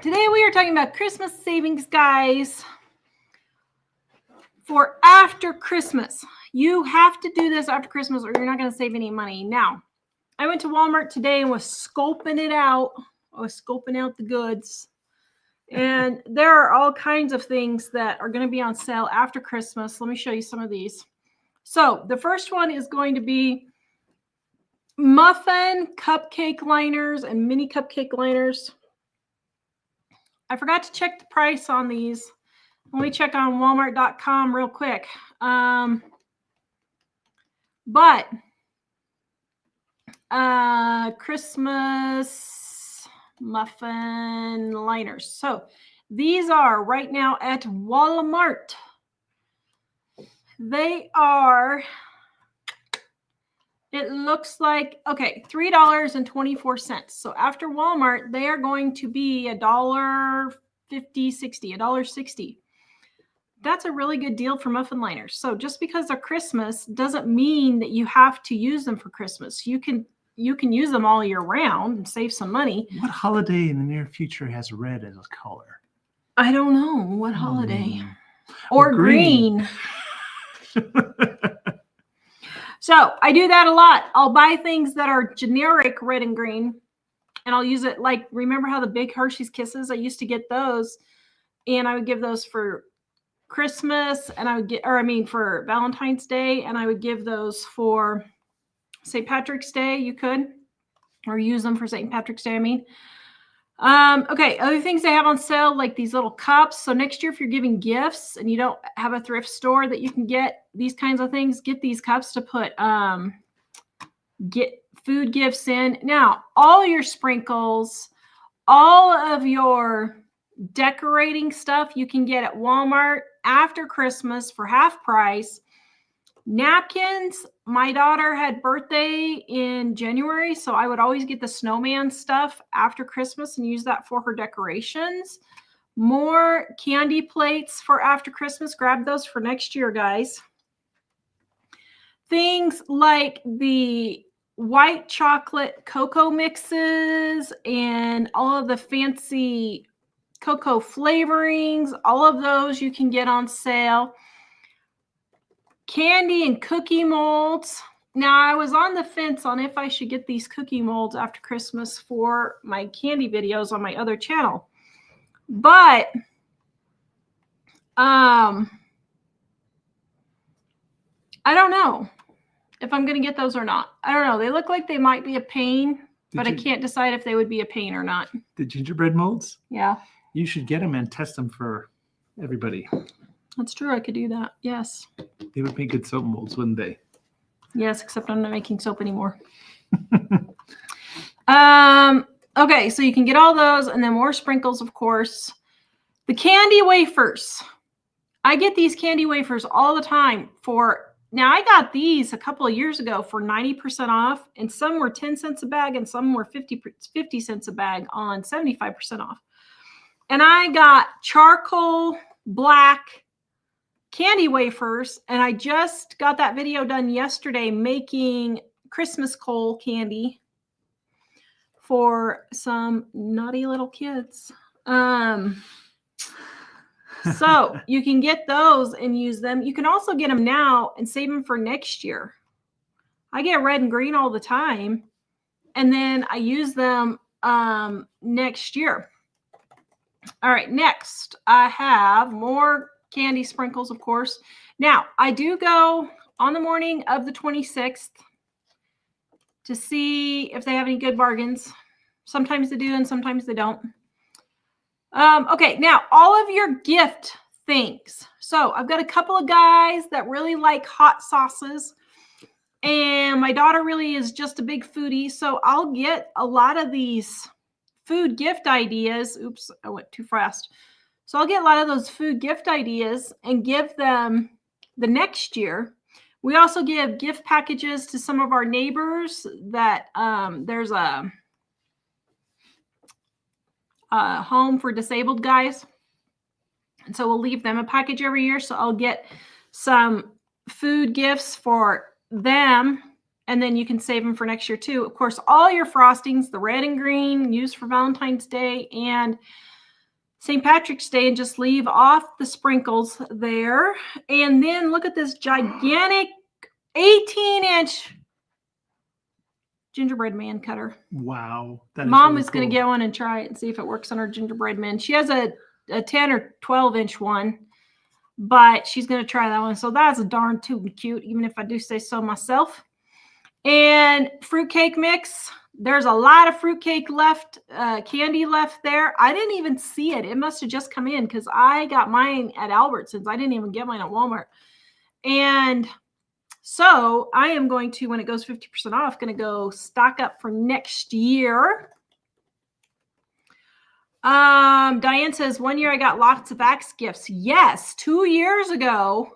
Today we are talking about Christmas savings, guys. For after Christmas. You have to do this after Christmas or you're not going to save any money. Now, I went to Walmart today and was scoping it out. I was scoping out the goods. And there are all kinds of things that are going to be on sale after Christmas. Let me show you some of these. So the first one is going to be muffin cupcake liners and mini cupcake liners. I forgot to check the price on these. Let me check on walmart.com real quick. Christmas muffin liners. So these are right now at Walmart. They are, it looks like, okay, $3.24. So after Walmart, they are going to be $1.50, $60, $1.60. That's a really good deal for muffin liners. So just because they're Christmas doesn't mean that you have to use them for Christmas. You can use them all year round and save some money. What holiday in the near future has red as a color? I don't know. What holiday? Or green. So I do that a lot. I'll buy things that are generic red and green, and I'll use it like, remember how the big Hershey's Kisses? I used to get those, and I would give those for Christmas, and I would get, for Valentine's Day, and I would give those for St. Patrick's Day. You could, or use them for St. Patrick's Day, Okay, other things they have on sale, like these little cups. So next year, if you're giving gifts and you don't have a thrift store that you can get these kinds of things, get these cups to put, get food gifts in. Now, all your sprinkles, all of your decorating stuff you can get at Walmart after Christmas for half price. Napkins, my daughter had birthday in January, so I would always get the snowman stuff after Christmas and use that for her decorations. More candy plates for after Christmas. Grab those for next year, guys. Things like the white chocolate cocoa mixes and all of the fancy cocoa flavorings, all of those you can get on sale. Candy and cookie molds. Now, I was on the fence on if I should get these cookie molds after Christmas for my candy videos on my other channel. But I don't know if I'm going to get those or not. I don't know. They look like they might be a pain, but I can't decide if they would be a pain or not. The gingerbread molds? Yeah. You should get them and test them for everybody. That's true. I could do that. Yes. They would make good soap molds, wouldn't they? Yes, except I'm not making soap anymore. Okay, so you can get all those and then more sprinkles, of course. The candy wafers. I get these candy wafers all the time for, now I got these a couple of years ago for 90% off, and some were 10 cents a bag and some were 50 cents a bag on 75% off. And I got charcoal black candy wafers, and I just got that video done yesterday making Christmas coal candy for some naughty little kids. So you can get those and use them. You can also get them now and save them for next year. I get red and green all the time, and then I use them next year. All right, next I have more candy sprinkles, of course. Now, I do go on the morning of the 26th to see if they have any good bargains. Sometimes they do and sometimes they don't. Okay, now all of your gift things. So I've got a couple of guys that really like hot sauces, and my daughter really is just a big foodie. So I'll get a lot of these food gift ideas. Oops, I went too fast. So I'll get a lot of those food gift ideas and give them the next year. We also give gift packages to some of our neighbors that there's a home for disabled guys. And so we'll leave them a package every year. So I'll get some food gifts for them, and then you can save them for next year too. Of course, all your frostings, the red and green used for Valentine's Day and St. Patrick's Day and just leave off the sprinkles there. And then look at this gigantic 18-inch gingerbread man cutter. Wow. That is Mom really is going to cool. get one and try it and see if it works on her gingerbread man. She has a 10 or 12-inch one, but she's going to try that one. So that's darn tootin' cute, even if I do say so myself. And fruitcake mix. There's a lot of fruitcake left, candy left there. I didn't even see it. It must have just come in because I got mine at Albertsons. I didn't even get mine at Walmart. And so I am going to, when it goes 50% off, going to go stock up for next year. Diane says, 1 year I got lots of Axe gifts. Yes, 2 years ago.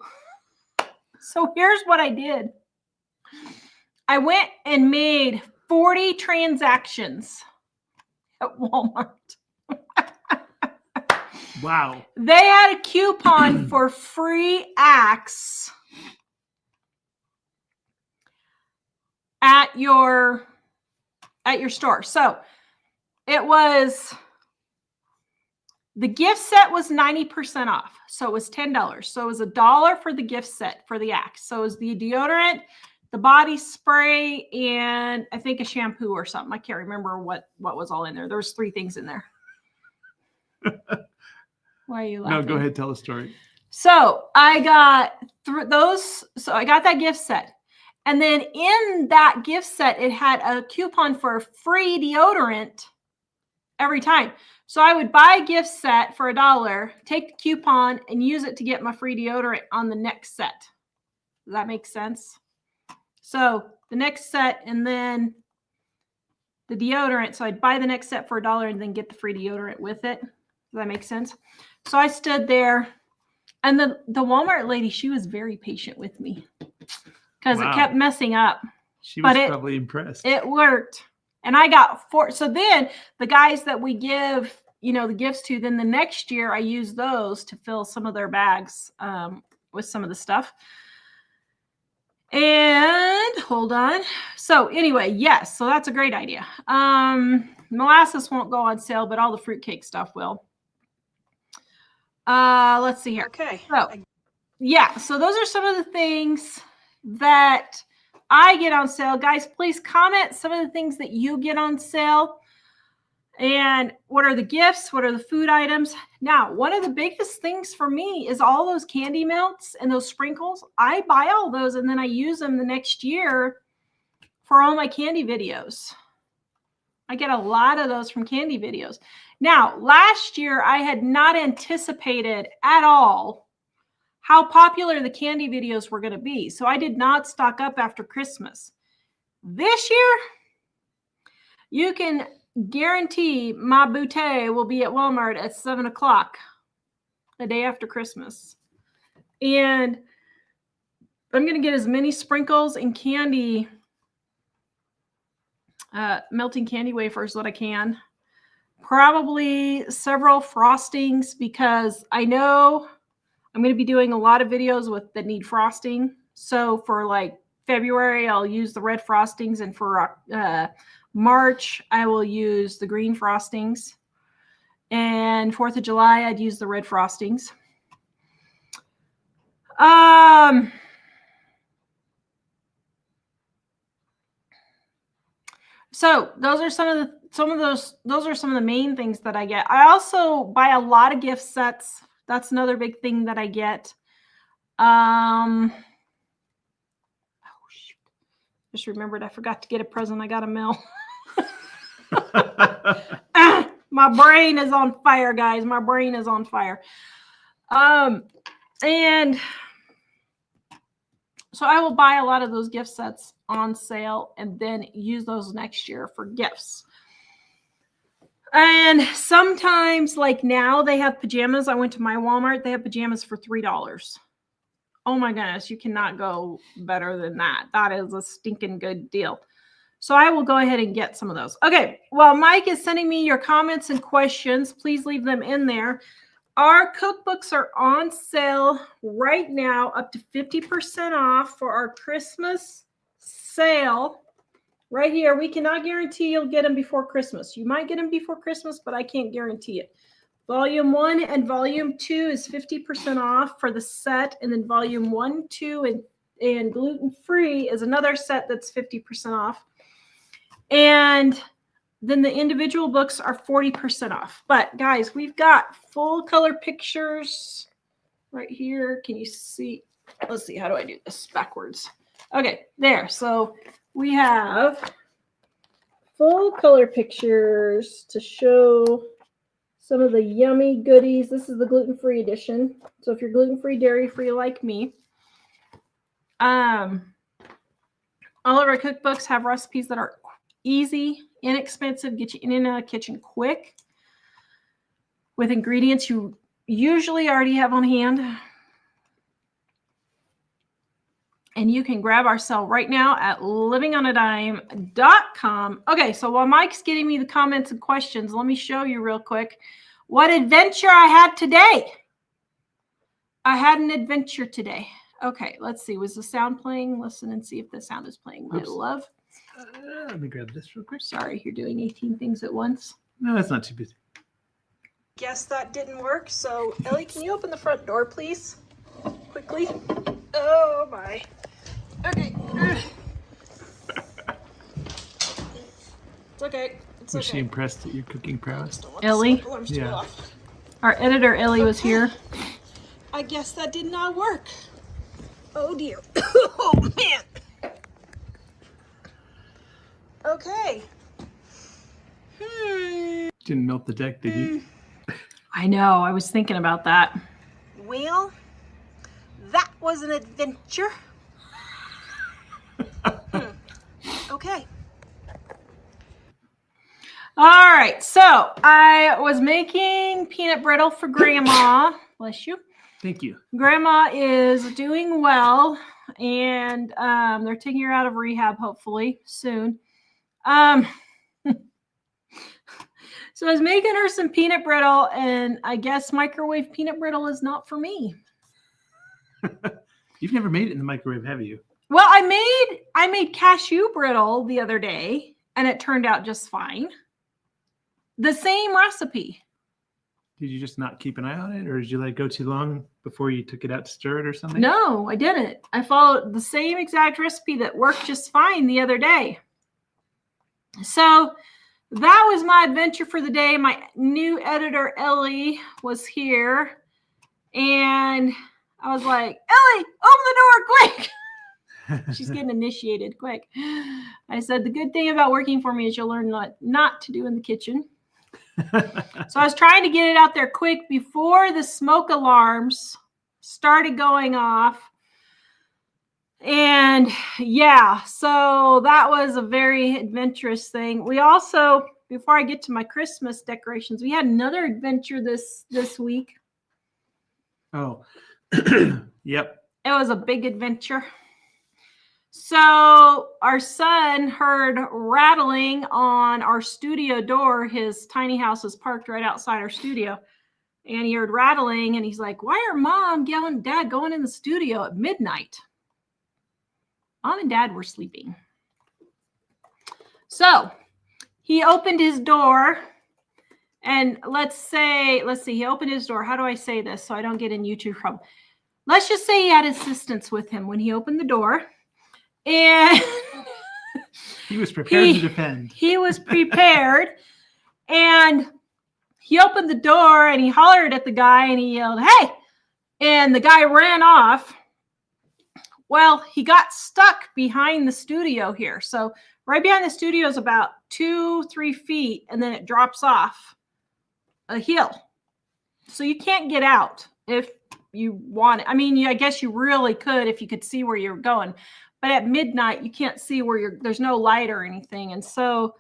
So here's what I did. I went and made 40 transactions at Walmart. Wow. They had a coupon for free Axe at your store. So it was, the gift set was 90% off. So it was $10. So it was $1 for the gift set for the Axe. So it was the deodorant, the body spray, and I think a shampoo or something. I can't remember what was all in there. There was 3 things in there. Why are you laughing? No, go ahead. Tell the story. So I got those. So I got that gift set. And then in that gift set, it had a coupon for free deodorant every time. So I would buy a gift set for $1, take the coupon, and use it to get my free deodorant on the next set. Does that make sense? So the next set and then the deodorant. So I'd buy the next set for $1 and then get the free deodorant with it. Does that make sense? So I stood there, and the Walmart lady, she was very patient with me because it kept messing up. She was probably impressed. It worked. And I got 4. So then the guys that we give, the gifts to, then the next year I use those to fill some of their bags with some of the stuff. And hold on. So anyway, yes. So that's a great idea. Molasses won't go on sale, but all the fruitcake stuff will. Let's see here. Okay. So yeah. So those are some of the things that I get on sale. Guys, please comment some of the things that you get on sale. And what are the gifts? What are the food items? Now, one of the biggest things for me is all those candy melts and those sprinkles. I buy all those and then I use them the next year for all my candy videos. I get a lot of those from candy videos. Now, last year, I had not anticipated at all how popular the candy videos were going to be. So I did not stock up after Christmas. This year, you can guarantee my bouquet will be at Walmart at 7 o'clock the day after Christmas. And I'm going to get as many sprinkles and candy, melting candy wafers that I can. Probably several frostings because I know I'm going to be doing a lot of videos that need frosting. So for like February, I'll use the red frostings, and for March, I will use the green frostings. And 4th of July, I'd use the red frostings. So those are some of the main things that I get. I also buy a lot of gift sets. That's another big thing that I get. Oh shoot. Just remembered I forgot to get a present. I got a mail. My brain is on fire, guys. My brain is on fire. And so I will buy a lot of those gift sets on sale and then use those next year for gifts. And sometimes, like now, they have pajamas. I went to my Walmart. They have pajamas for $3. Oh my goodness, you cannot go better than that. That is a stinking good deal. So I will go ahead and get some of those. Okay, well, Mike is sending me your comments and questions. Please leave them in there. Our cookbooks are on sale right now, up to 50% off for our Christmas sale. Right here, we cannot guarantee you'll get them before Christmas. You might get them before Christmas, but I can't guarantee it. Volume 1 and Volume 2 is 50% off for the set, and then Volume 1, 2, and gluten-free is another set that's 50% off. And then the individual books are 40% off. But guys, we've got full color pictures right here. Can you see? Let's see, how do I do this backwards? Okay, there. So we have full color pictures to show some of the yummy goodies. This is the gluten-free edition. So if you're gluten-free, dairy-free like me, all of our cookbooks have recipes that are easy, inexpensive, get you in and out of the kitchen quick with ingredients you usually already have on hand. And you can grab our sale right now at livingonadime.com. Okay, so while Mike's getting me the comments and questions, let me show you real quick what adventure I had today. I had an adventure today. Okay, let's see. Was the sound playing? Listen and see if the sound is playing, my love. Let me grab this real quick. Sorry, you're doing 18 things at once. No, that's not too busy. Guess that didn't work. So, Ellie, can you open the front door, please? Quickly. Oh, my. Okay. It's okay. It's Was okay. she impressed at your cooking prowess? Ellie? Yeah. Our editor, Ellie, was here. I guess that did not work. Oh, dear. Oh, man. Okay. Didn't melt the deck, did you? I know. I was thinking about that. Well, that was an adventure. Okay. All right. So I was making peanut brittle for Grandma. Bless you. Thank you. Grandma is doing well, and they're taking her out of rehab hopefully soon. So I was making her some peanut brittle, and I guess microwave peanut brittle is not for me. You've never made it in the microwave, have you? Well, I made cashew brittle the other day, and it turned out just fine. The same recipe. Did you just not keep an eye on it, or did you let it go too long before you took it out to stir it or something? No, I didn't. I followed the same exact recipe that worked just fine the other day. So that was my adventure for the day. My new editor, Ellie, was here, and I was like, Ellie, open the door quick. She's getting initiated quick. I said, the good thing about working for me is you'll learn not to do in the kitchen. So I was trying to get it out there quick before the smoke alarms started going off. And yeah, so that was a very adventurous thing. We also, before I get to my Christmas decorations, we had another adventure this week. Oh, yep. It was a big adventure. So our son heard rattling on our studio door. His tiny house is parked right outside our studio. And he heard rattling, and he's like, why are Mom and Dad going in the studio at midnight? Mom and Dad were sleeping. So he opened his door, and let's see, he opened his door. How do I say this so I don't get in YouTube trouble? Let's just say he had assistants with him when he opened the door. And he was prepared to defend. He was prepared. And he opened the door and he hollered at the guy and he yelled, hey! And the guy ran off. Well, he got stuck behind the studio here. So right behind the studio is about 2-3 feet, and then it drops off a hill. So you can't get out if you want it. I mean, I guess you really could if you could see where you're going. But at midnight, you can't see where there's no light or anything. And so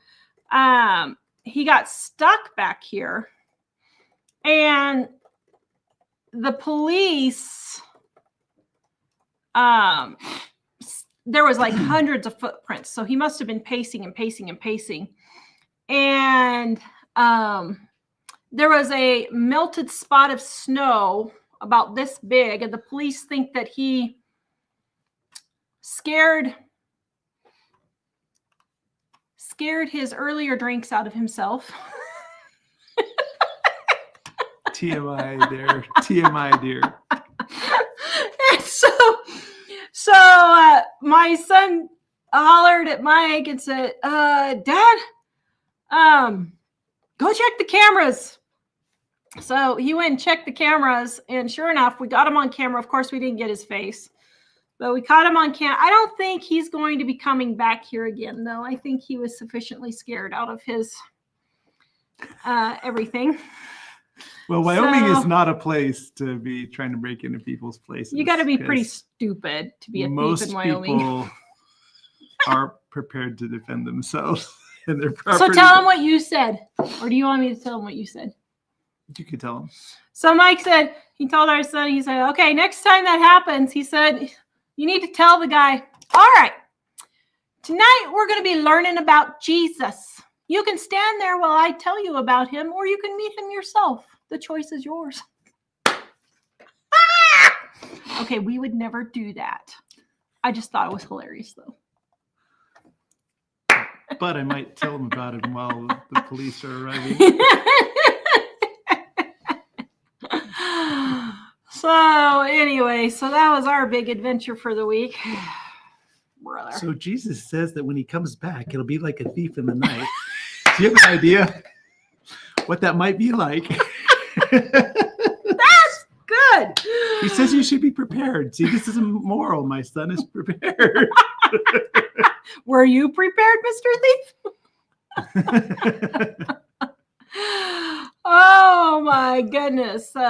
he got stuck back here. And the police, there was like hundreds of footprints. So he must have been pacing and pacing and pacing. And there was a melted spot of snow about this big. And the police think that he scared his earlier drinks out of himself. TMI there. TMI, dear. And my son hollered at Mike and said, Dad, go check the cameras. So he went and checked the cameras, and sure enough, we got him on camera. Of course, we didn't get his face, but we caught him on camera. I don't think he's going to be coming back here again, though. I think he was sufficiently scared out of his everything. Well, Wyoming is not a place to be trying to break into people's places. You got to be pretty stupid to be a thief in Wyoming. Most people are prepared to defend themselves and their property. So tell him what you said, or do you want me to tell him what you said? You could tell him. So Mike said, he told our son, he said, okay, next time that happens, he said, you need to tell the guy, all right, tonight we're going to be learning about Jesus. You can stand there while I tell you about him, or you can meet him yourself. The choice is yours. Okay, we would never do that. I just thought it was hilarious, though. But I might tell him about it while the police are arriving. So anyway, so that was our big adventure for the week. Brother. So Jesus says that when he comes back, it'll be like a thief in the night. Do you have an idea what that might be like? That's good. He says you should be prepared. See, this isn't moral. My son is prepared. Were you prepared, Mr. Thief? Oh my goodness. So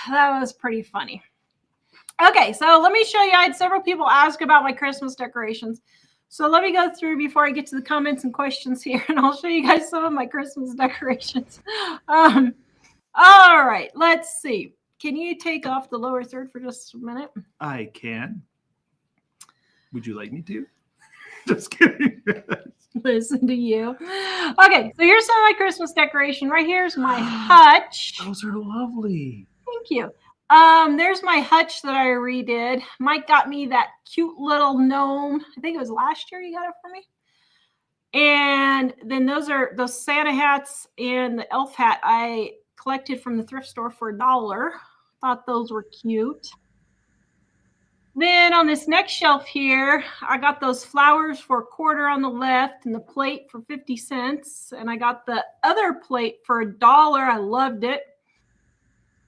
that was pretty funny. Okay, so let me show you. I had several people ask about my Christmas decorations. So let me go through before I get to the comments and questions here, and I'll show you guys some of my Christmas decorations. All right, let's see. Can you take off the lower third for just a minute? I can. Would you like me to? Just kidding. Listen to you. Okay, so here's some of my Christmas decoration. Right here's my hutch. Those are lovely. Thank you. There's my hutch that I redid. Mike got me that cute little gnome. I think it was last year he got it for me. And then those are those Santa hats and the elf hat I collected from the thrift store for $1. Thought those were cute. Then on this next shelf here, I got those flowers for $1 on the left and the plate for 50 cents. And I got the other plate for $1. I loved it.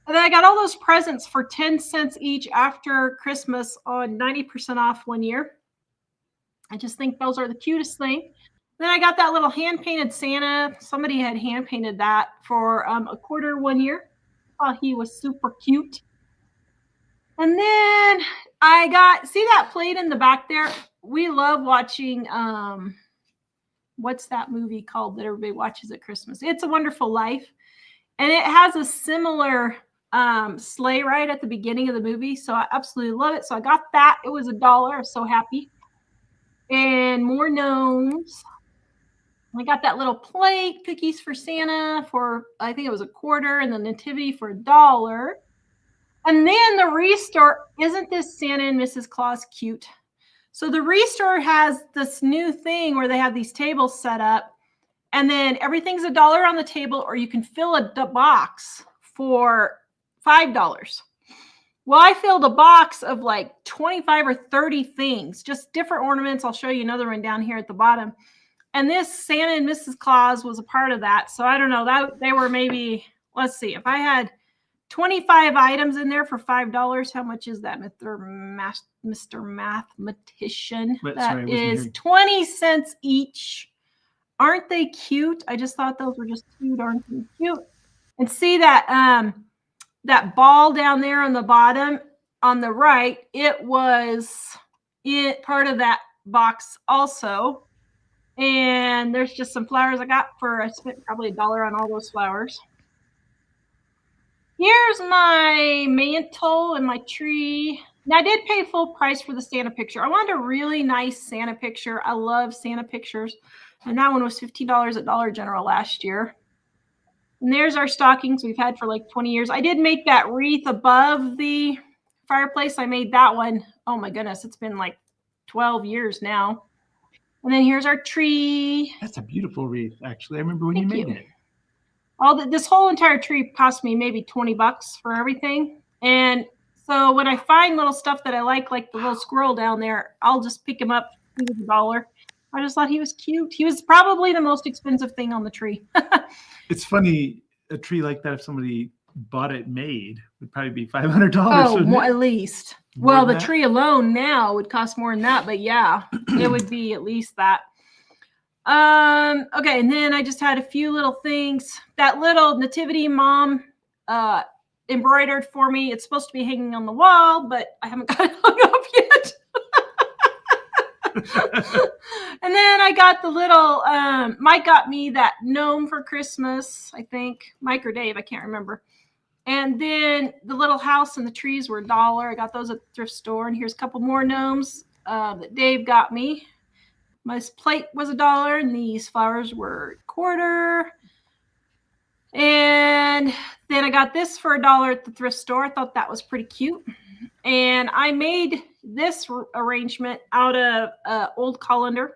And then I got all those presents for 10 cents each after Christmas on 90% off one year. I just think those are the cutest thing. Then I got that little hand-painted Santa. Somebody had hand-painted that for $1 one year. Oh, he was super cute. And then I got, see that plate in the back there? We love watching, what's that movie called that everybody watches at Christmas? It's a Wonderful Life. And it has a similar sleigh ride at the beginning of the movie. So I absolutely love it. So I got that. It was $1. I was so happy. And more gnomes. I got that little plate, cookies for Santa for, I think it was $1, and the nativity for $1. And then the Restore, isn't this Santa and Mrs. Claus cute? So the Restore has this new thing where they have these tables set up, and then everything's $1 on the table, or you can fill a box for $5. Well, I filled a box of like 25 or 30 things, just different ornaments. I'll show you another one down here at the bottom. And this Santa and Mrs. Claus was a part of that. So I don't know, that they were maybe, let's see, if I had 25 items in there for $5, how much is that, Mr. Mathematician? That is 20 cents each. Aren't they cute? I just thought those were just too darn cute. And see that that ball down there on the bottom on the right, it was part of that box also. And there's just some flowers I spent probably $1 on all those flowers. Here's my mantle and my tree. Now, I did pay full price for the Santa picture. I wanted a really nice Santa picture. I love Santa pictures. And that one was $15 at Dollar General last year. And there's our stockings we've had for like 20 years. I did make that wreath above the fireplace. I made that one. Oh my goodness, it's been like 12 years now. And then here's our tree. That's a beautiful wreath, actually. I remember when you made it. This whole entire tree cost me maybe $20 for everything. And so when I find little stuff that I like the little squirrel down there, I'll just pick him up. He was $1. I just thought he was cute. He was probably the most expensive thing on the tree. It's funny, a tree like that, if somebody bought it made, would probably be $500. Oh, wouldn't more, it? at least. More Well, than the that? tree alone now would cost more than that, but yeah, it would be at least that. Okay, and then I just had a few little things. That little nativity Mom embroidered for me. It's supposed to be hanging on the wall, but I haven't got it hung up yet. And then I got the little Mike got me that gnome for Christmas, I think. Mike or Dave, I can't remember. And then the little house and the trees were $1. I got those at the thrift store. And here's a couple more gnomes that Dave got me. My plate was $1, and these flowers were $0.25. And then I got this for $1 at the thrift store. I thought that was pretty cute. And I made this arrangement out of old colander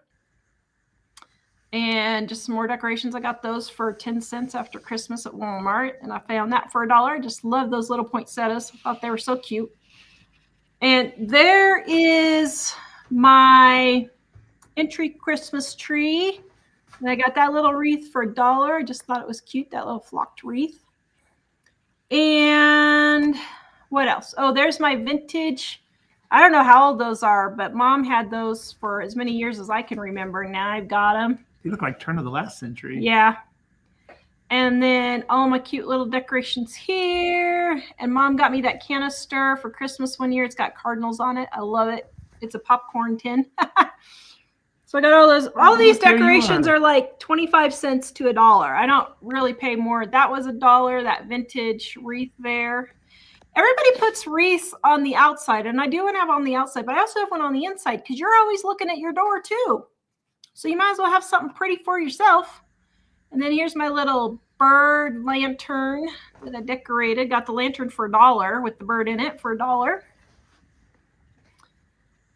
and just some more decorations. I got those for 10 cents after Christmas at Walmart, and I found that for $1. I just love those little poinsettias. I thought they were so cute. And there is my entry Christmas tree. And I got that little wreath for $1. I just thought it was cute, that little flocked wreath. And what else? Oh, there's my vintage. I don't know how old those are, but Mom had those for as many years as I can remember. Now I've got them. They look like turn of the last century. Yeah. And then all my cute little decorations here. And Mom got me that canister for Christmas one year. It's got cardinals on it. I love it. It's a popcorn tin. So I got all those. All these decorations are like 25 cents to $1. I don't really pay more. That was $1, that vintage wreath there. Everybody puts wreaths on the outside, and I do have on the outside, but I also have one on the inside because you're always looking at your door too. So you might as well have something pretty for yourself. And then here's my little bird lantern that I decorated. Got the lantern for $1 with the bird in it for $1.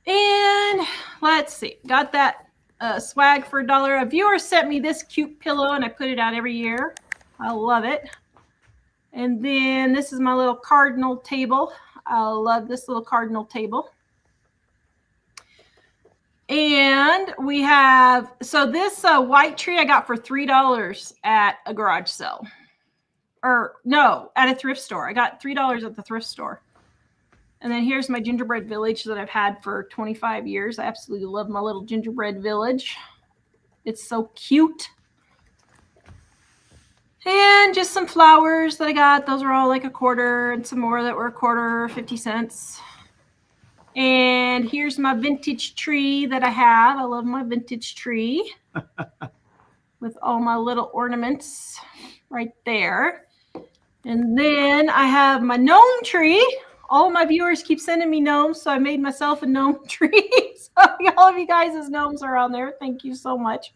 And let's see, got that swag for $1. A viewer sent me this cute pillow, and I put it out every year. I love it. And then this is my little cardinal table. I love this little cardinal table. And we have, so this white tree I got for $3 at a garage sale. Or no, at a thrift store. I got $3 at the thrift store. And then here's my gingerbread village that I've had for 25 years. I absolutely love my little gingerbread village. It's so cute. And just some flowers that I got. Those are all like $0.25, and some more that were $0.25, 50 cents. And here's my vintage tree that I have. I love my vintage tree with all my little ornaments right there. And then I have my gnome tree. All my viewers keep sending me gnomes, so I made myself a gnome tree. So all of you guys' gnomes are on there. Thank you so much.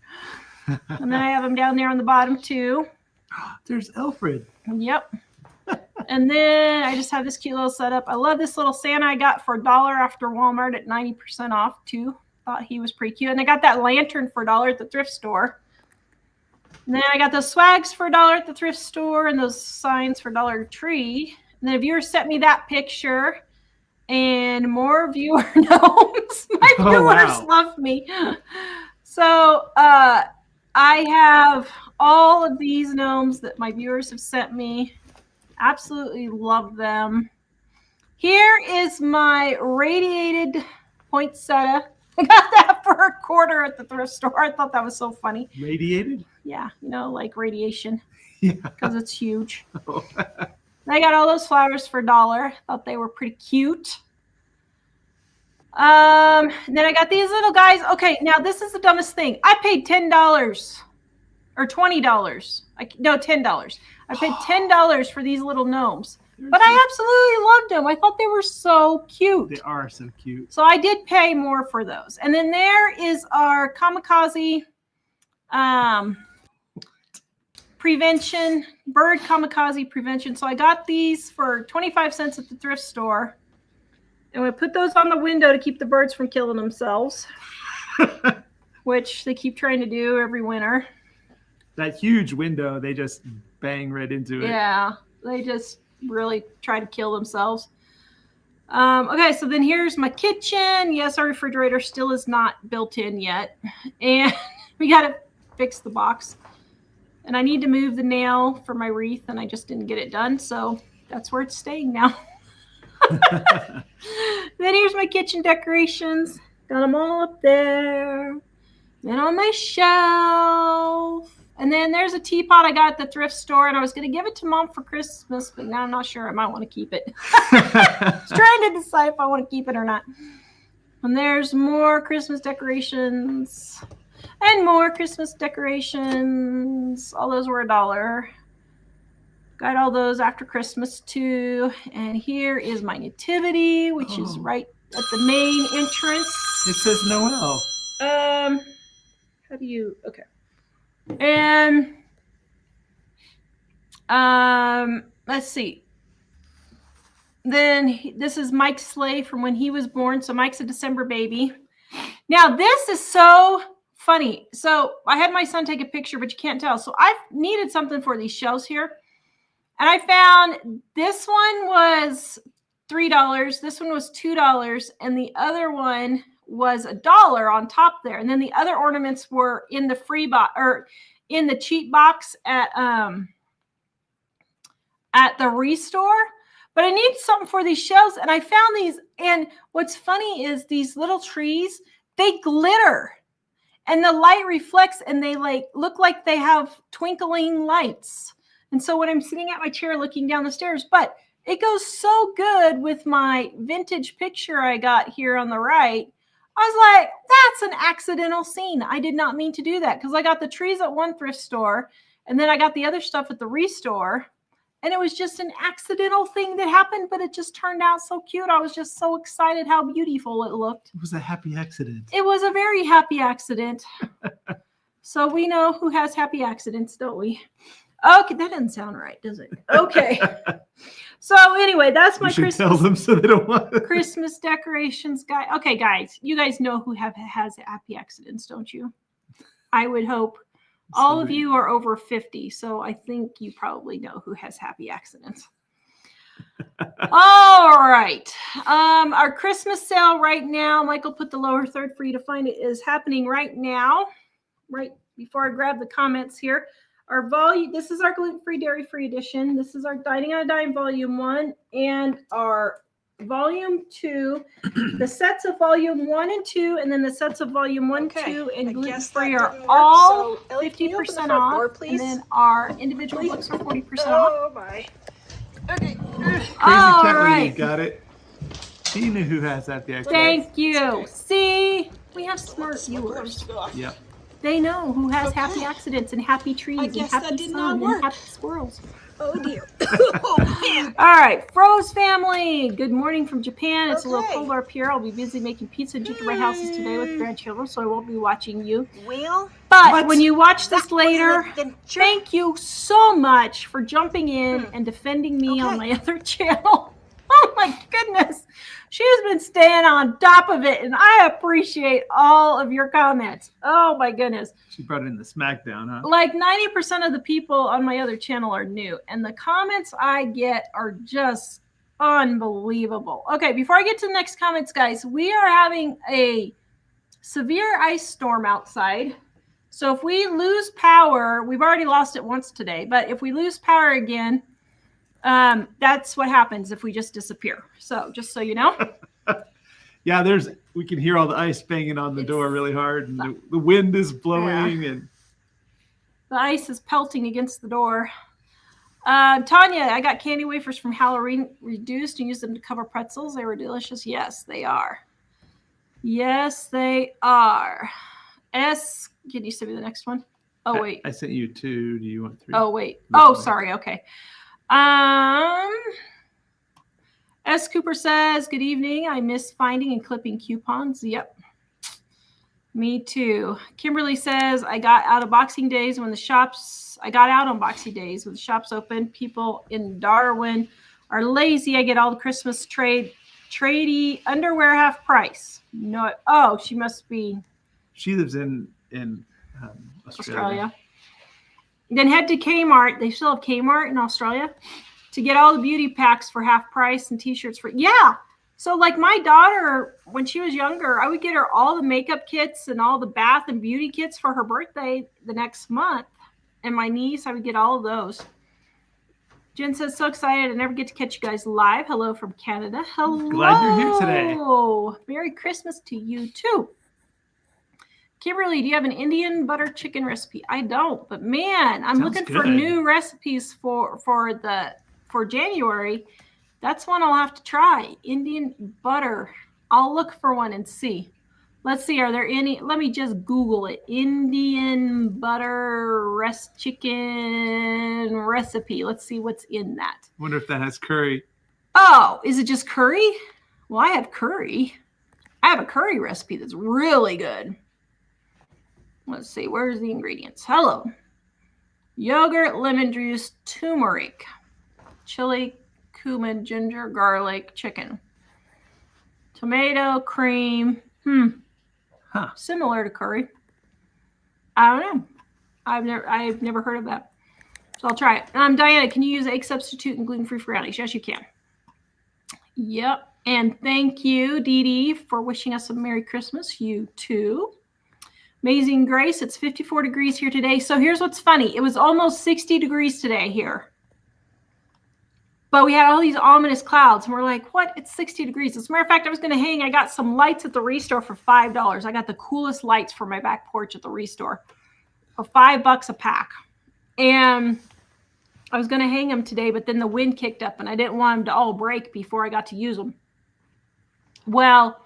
And then I have them down there on the bottom too. There's Alfred. Yep. And then I just have this cute little setup. I love this little Santa I got for $1 after Walmart at 90% off too. Thought he was pretty cute. And I got that lantern for $1 at the thrift store. And then I got those swags for $1 at the thrift store and those signs for $1 tree. And then a viewer sent me that picture and more viewer gnomes. My viewers love me. So I have all of these gnomes that my viewers have sent me. Absolutely love them. Here is my radiated poinsettia. I got that for $0.25 at the thrift store. I thought that was so funny. Radiated? Yeah, you know, like radiation. Yeah. Because it's huge. Oh. I got all those flowers for $1. Thought they were pretty cute. Then I got these little guys. Okay, now this is the dumbest thing. I paid $10 or $20. No, $10. I paid $10 for these little gnomes. But I absolutely loved them. I thought they were so cute. They are so cute. So I did pay more for those. And then there is our kamikaze prevention, bird kamikaze prevention. So I got these for 25 cents at the thrift store. And we put those on the window to keep the birds from killing themselves, which they keep trying to do every winter. That huge window, they just bang right into it. Yeah, they just really try to kill themselves. Okay, so then here's my kitchen. Yes, our refrigerator still is not built in yet. And we got to fix the box. And I need to move the nail for my wreath, and I just didn't get it done. So that's where it's staying now. Then here's my kitchen decorations. Got them all up there. Then on my shelf. And then there's a teapot I got at the thrift store, and I was going to give it to Mom for Christmas, but now I'm not sure. I might want to keep it. I was trying to decide if I want to keep it or not. And there's more Christmas decorations. And more Christmas decorations. All those were $1. Got all those after Christmas too. And here is my nativity, which is right at the main entrance. It says Noel. How do you? Okay. And let's see. Then this is Mike's sleigh from when he was born. So Mike's a December baby. Now this is so funny. So I had my son take a picture, but you can't tell. So I needed something for these shelves here. And I found this one was $3. This one was $2. And the other one was $1 on top there. And then the other ornaments were in the free box or in the cheap box at the Restore. But I need something for these shelves. And I found these. And what's funny is these little trees, they glitter. And the light reflects and they like look like they have twinkling lights. And so when I'm sitting at my chair looking down the stairs, but it goes so good with my vintage picture I got here on the right. I was like, that's an accidental scene. I did not mean to do that because I got the trees at one thrift store and then I got the other stuff at the Restore. And it was just an accidental thing that happened, but it just turned out so cute. I was just so excited how beautiful it looked. It was a happy accident. It was a very happy accident. So we know who has happy accidents, don't we? Okay, that doesn't sound right, does it? Okay. So anyway, that's my Christmas. Tell them so they don't want Christmas decorations, guys. Okay, guys, you guys know who has happy accidents, don't you? I would hope. All of you are over 50, so I think you probably know who has happy accidents. All right. Our Christmas sale right now, Michael put the lower third for you to find it, is happening right now. Right before I grab the comments here. Our volume, this is our gluten-free, dairy-free edition. This is our Dining on a Dime Volume 1 and our Volume 2. The sets of Volume 1 and 2, and then the sets of Volume 1, 2, and gluten-free are all 50% off. Door, please? And then our individual books are 40% off. Oh, my. Okay. Crazy Cat Lady got it. She knew who has happy accidents. Thank you. See, we have smart viewers. Yep. They know who has happy accidents and happy trees and happy sun and happy squirrels. Oh, dear. Oh, man. All right. Froze family. Good morning from Japan. It's a little colder up here. I'll be busy making pizza and gingerbread houses today with grandchildren, so I won't be watching you. But when you watch this later, thank you so much for jumping in and defending me on my other channel. Oh, my goodness. She has been staying on top of it, and I appreciate all of your comments. Oh, my goodness. She brought in the smackdown, huh? Like 90% of the people on my other channel are new, and the comments I get are just unbelievable. Okay, before I get to the next comments, guys, we are having a severe ice storm outside. So if we lose power, we've already lost it once today, but if we lose power again, that's what happens if we just disappear. So just so you know. Yeah, we can hear all the ice banging on the door really hard, and the wind is blowing, and the ice is pelting against the door. Tanya, I got candy wafers from Halloween Reduced and used them to cover pretzels. They were delicious. Yes, they are. Yes, they are. Can you send me the next one? Oh, wait. I sent you 2. Do you want 3? Oh, wait. Oh, sorry. Okay. S. Cooper says, good evening. I miss finding and clipping coupons. Yep. Me too. Kimberly says, I got out on Boxing Days when the shops open. People in Darwin are lazy. I get all the Christmas tradey underwear half price. No. Oh, she must be. She lives in Australia. Then head to Kmart. They still have Kmart in Australia to get all the beauty packs for half price and t-shirts for, yeah. So like my daughter, when she was younger, I would get her all the makeup kits and all the bath and beauty kits for her birthday the next month. And my niece, I would get all of those. Jen says, so excited. I never get to catch you guys live. Hello from Canada. Hello. Glad you're here today. Merry Christmas to you too. Kimberly, do you have an Indian butter chicken recipe? I don't, but man, I'm Sounds looking for good. new recipes for January. That's one I'll have to try. Indian butter. I'll look for one and see. Let's see. Are there any? Let me just Google it. Indian butter chicken recipe. Let's see what's in that. Wonder if that has curry. Oh, is it just curry? Well, I have curry. I have a curry recipe that's really good. Let's see. Where's the ingredients? Hello. Yogurt, lemon juice, turmeric, chili, cumin, ginger, garlic, chicken, tomato, cream. Similar to curry. I don't know. I've never heard of that. So I'll try it. Diana, can you use egg substitute and gluten-free brownies? Yes, you can. Yep. And thank you, Dee Dee, for wishing us a Merry Christmas. You too. Amazing Grace, it's 54 degrees here today. So here's what's funny. It was almost 60 degrees today here. But we had all these ominous clouds, and we're like, what? It's 60 degrees. As a matter of fact, I was going to hang. I got some lights at the Restore for $5. I got the coolest lights for my back porch at the Restore for $5 a pack. And I was going to hang them today, but then the wind kicked up, and I didn't want them to all break before I got to use them. Well,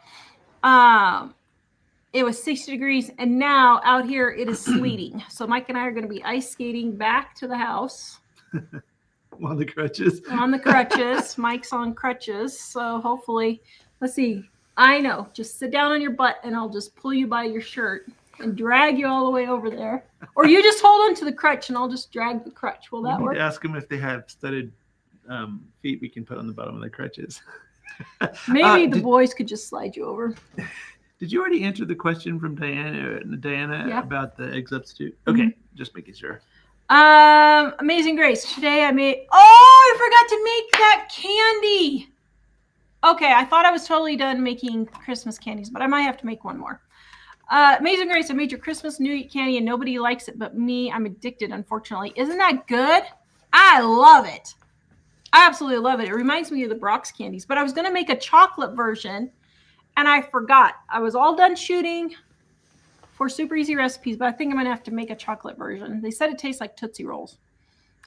it was 60 degrees, and now out here it is sleeting. So Mike and I are going to be ice skating back to the house. On the crutches. On the crutches. Mike's on crutches. So hopefully, let's see. I know. Just sit down on your butt, and I'll just pull you by your shirt and drag you all the way over there. Or you just hold on to the crutch, and I'll just drag the crutch. Will that work? Ask them if they have studded feet we can put on the bottom of the crutches. Maybe the boys could just slide you over. Did you already answer the question from Diana Yeah. about the egg substitute? Okay, just making sure. Amazing Grace. Today I made, I forgot to make that candy. Okay, I thought I was totally done making Christmas candies, but I might have to make one more. Amazing Grace, I made your Christmas New Year candy and nobody likes it but me. I'm addicted, unfortunately. Isn't that good? I love it. I absolutely love it. It reminds me of the Brock's candies, but I was going to make a chocolate version and I forgot. I was all done shooting for Super Easy Recipes, but I think I'm going to have to make a chocolate version. They said it tastes like Tootsie Rolls.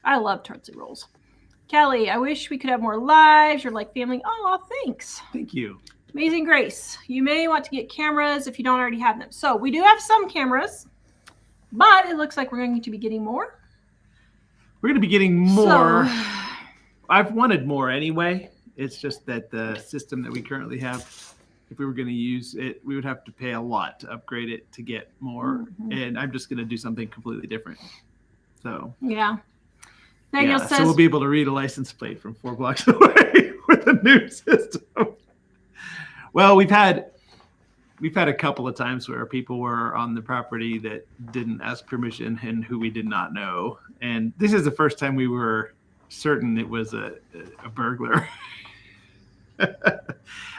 I love Tootsie Rolls. Kelly, I wish we could have more lives. You're like family. Oh, thanks. Thank you. Amazing Grace. You may want to get cameras if you don't already have them. So we do have some cameras, but it looks like we're going to be getting more. We're going to be getting more. So, I've wanted more anyway. It's just that the system that we currently have, if we were going to use it, we would have to pay a lot to upgrade it to get more. And I'm just going to do something completely different. So yeah. Daniel says, so we'll be able to read a license plate from 4 blocks away with a new system. Well, we've had a couple of times where people were on the property that didn't ask permission and who we did not know. And this is the first time we were certain it was a burglar.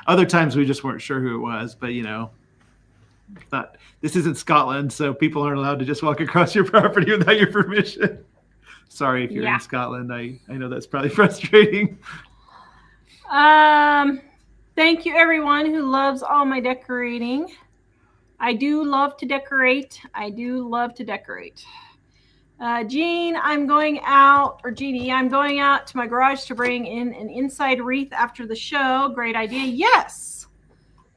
Other times we just weren't sure who it was, but thought this isn't Scotland, so people aren't allowed to just walk across your property without your permission. Sorry if you're in Scotland. I know that's probably frustrating. Thank you everyone who loves all my decorating. I do love to decorate. Jeannie, I'm going out to my garage to bring in an inside wreath after the show. Great idea. Yes.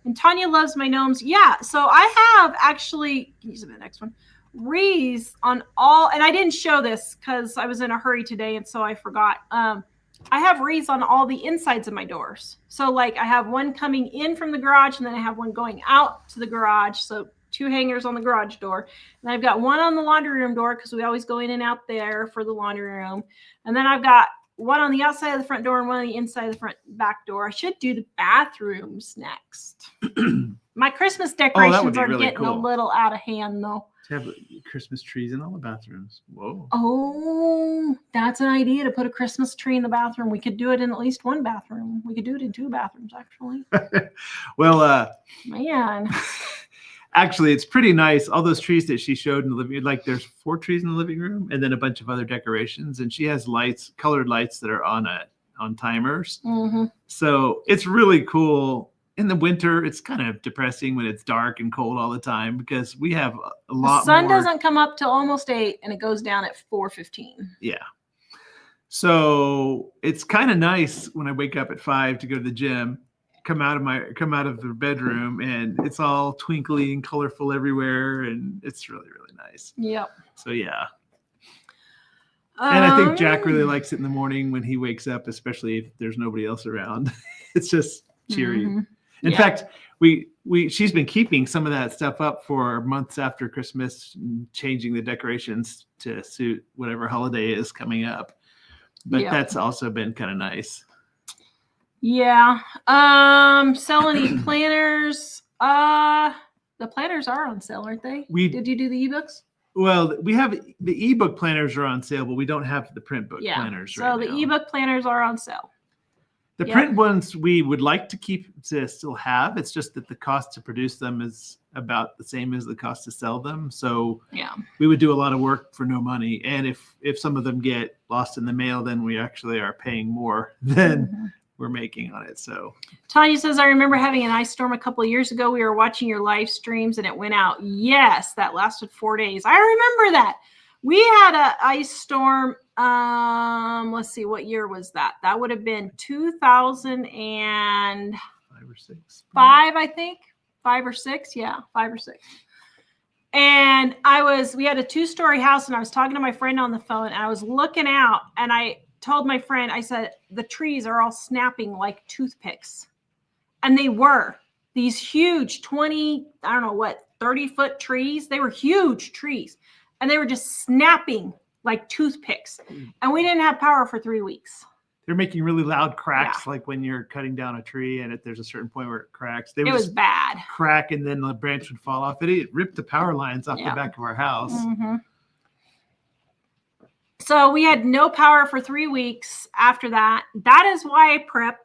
And Tanya loves my gnomes. Yeah. So I have actually, can you see the next one? Wreaths on all, and I didn't show this because I was in a hurry today and so I forgot. I have wreaths on all the insides of my doors. So like I have one coming in from the garage and then I have one going out to the garage. So 2 hangers on the garage door. And I've got one on the laundry room door because we always go in and out there for the laundry room. And then I've got one on the outside of the front door and one on the inside of the front back door. I should do the bathrooms next. My Christmas decorations are really getting cool. a little out of hand though. have Christmas trees in all the bathrooms. Whoa. Oh, that's an idea to put a Christmas tree in the bathroom. We could do it in at least one bathroom. We could do it in 2 bathrooms, actually. Well, Man. actually, it's pretty nice. All those trees that she showed in the living room, like there's 4 trees in the living room and then a bunch of other decorations. And she has lights, colored lights that are on timers. Mm-hmm. So it's really cool. In the winter, it's kind of depressing when it's dark and cold all the time because we have a lot The sun more. doesn't come up till almost 8 and it goes down at 4:15. Yeah. So it's kind of nice when I wake up at 5 to go to the gym, come out of the bedroom, and it's all twinkly and colorful everywhere, and it's really, really nice. Yep. So yeah. And I think Jack really likes it in the morning when he wakes up, especially if there's nobody else around. It's just cheery. Mm-hmm. In fact, she's been keeping some of that stuff up for months after Christmas, changing the decorations to suit whatever holiday is coming up. But that's also been kind of nice. Yeah. Sell any planners? The planners are on sale, aren't they? Did you do the ebooks? Well, we have the ebook planners are on sale, but we don't have the print book planners right now. So the ebook planners are on sale. The print ones we would like to still have. It's just that the cost to produce them is about the same as the cost to sell them. So we would do a lot of work for no money. And if some of them get lost in the mail, then we actually are paying more than we're making on it. So Tanya says, I remember having an ice storm a couple of years ago. We were watching your live streams and it went out. Yes, that lasted 4 days. I remember that. We had an ice storm. Let's see, what year was that? That would have been 2005 or 6. I think 5 or 6. Yeah, 5 or 6. And we had a 2-story house, and I was talking to my friend on the phone, and I was looking out, and I told my friend, I said, the trees are all snapping like toothpicks. And they were these huge 30-foot trees. They were huge trees. And they were just snapping like toothpicks. And we didn't have power for 3 weeks. They're making really loud cracks, like when you're cutting down a tree and there's a certain point where it cracks. It was bad. Crack, and then the branch would fall off. It ripped the power lines off the back of our house. Mm-hmm. So we had no power for 3 weeks after that. That is why I prep.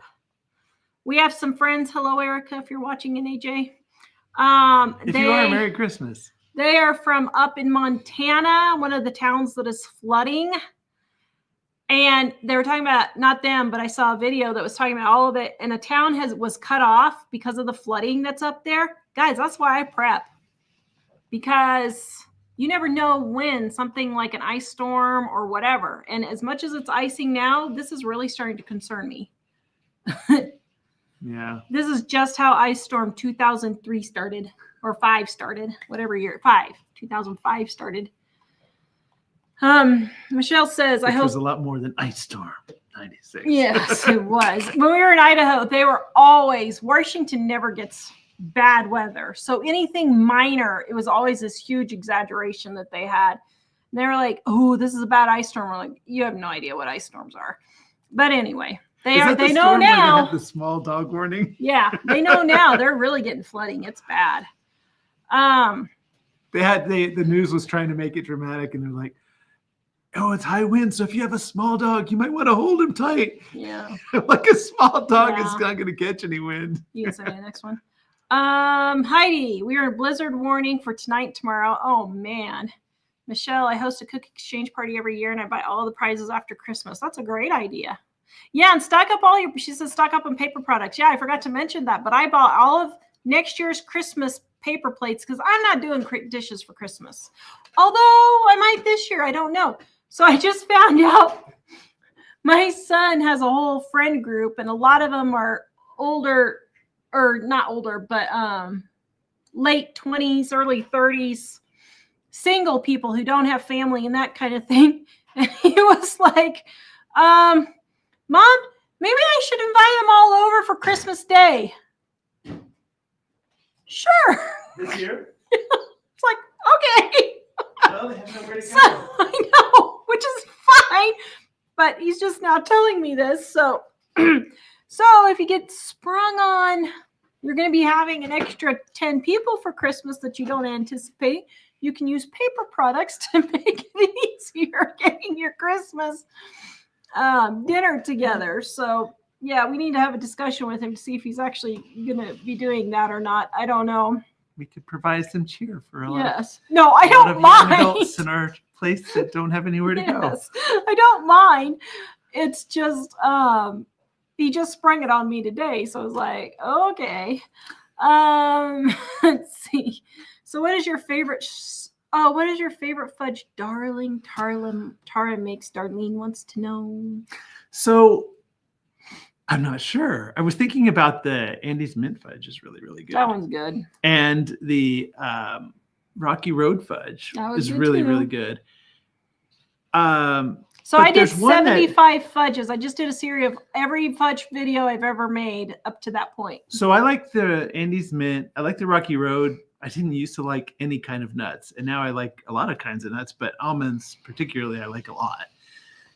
We have some friends. Hello, Erica, if you're watching in AJ. If you are, Merry Christmas. They are from up in Montana, one of the towns that is flooding. And they were talking about, not them, but I saw a video that was talking about all of it. And a town was cut off because of the flooding that's up there. Guys, that's why I prep. Because you never know when something like an ice storm or whatever. And as much as it's icing now, this is really starting to concern me. Yeah. This is just how Ice Storm 2003 started. Or 5 started, whatever year, 2005 started. Michelle says, I hope. It was a lot more than Ice Storm 96. Yes, it was. When we were in Idaho, they were always, Washington never gets bad weather. So anything minor, it was always this huge exaggeration that they had. And they were like, oh, this is a bad ice storm. We're like, you have no idea what ice storms are. But anyway. They know now. They had the small dog warning. Yeah, they know now. They're really getting flooding. It's bad. The news was trying to make it dramatic, and they're like, oh, it's high wind, so if you have a small dog, you might want to hold him tight. Yeah. Like a small dog is not going to catch any wind. You can say the next one. Heidi, we are in blizzard warning for tonight and tomorrow. Oh man. Michelle, I host a cookie exchange party every year and I buy all the prizes after Christmas. That's a great idea. Yeah, and stock up she says stock up on paper products. Yeah, I forgot to mention that, but I bought all of next year's Christmas paper plates because I'm not doing dishes for Christmas. Although I might this year, I don't know. So I just found out my son has a whole friend group and a lot of them are older, or not older, but late 20s, early 30s, single people who don't have family and that kind of thing. And he was like, Mom, maybe I should invite them all over for Christmas Day. Sure. This year? It's like, okay. Well, they have nowhere to go. So, I know, which is fine. But he's just now telling me this. So, so if you get sprung on you're going to be having an extra 10 people for Christmas that you don't anticipate, you can use paper products to make it easier getting your Christmas dinner together. So yeah, we need to have a discussion with him to see if he's actually going to be doing that or not. I don't know. We could provide some cheer for a lot. Yes. No, I a lot don't of young mind. adults in our place that don't have anywhere to go. Yes, I don't mind. It's just he just sprung it on me today, so I was like, okay. Let's see. So what is your favorite what is your favorite fudge, darling? Tara makes. Darlene wants to know. So I'm not sure. I was thinking about the Andy's mint fudge is really, really good. That one's good. And the Rocky Road fudge is really, really good. So I did 75 fudges. I just did a series of every fudge video I've ever made up to that point. So I like the Andy's mint. I like the Rocky Road. I didn't used to like any kind of nuts, and now I like a lot of kinds of nuts, but almonds particularly I like a lot.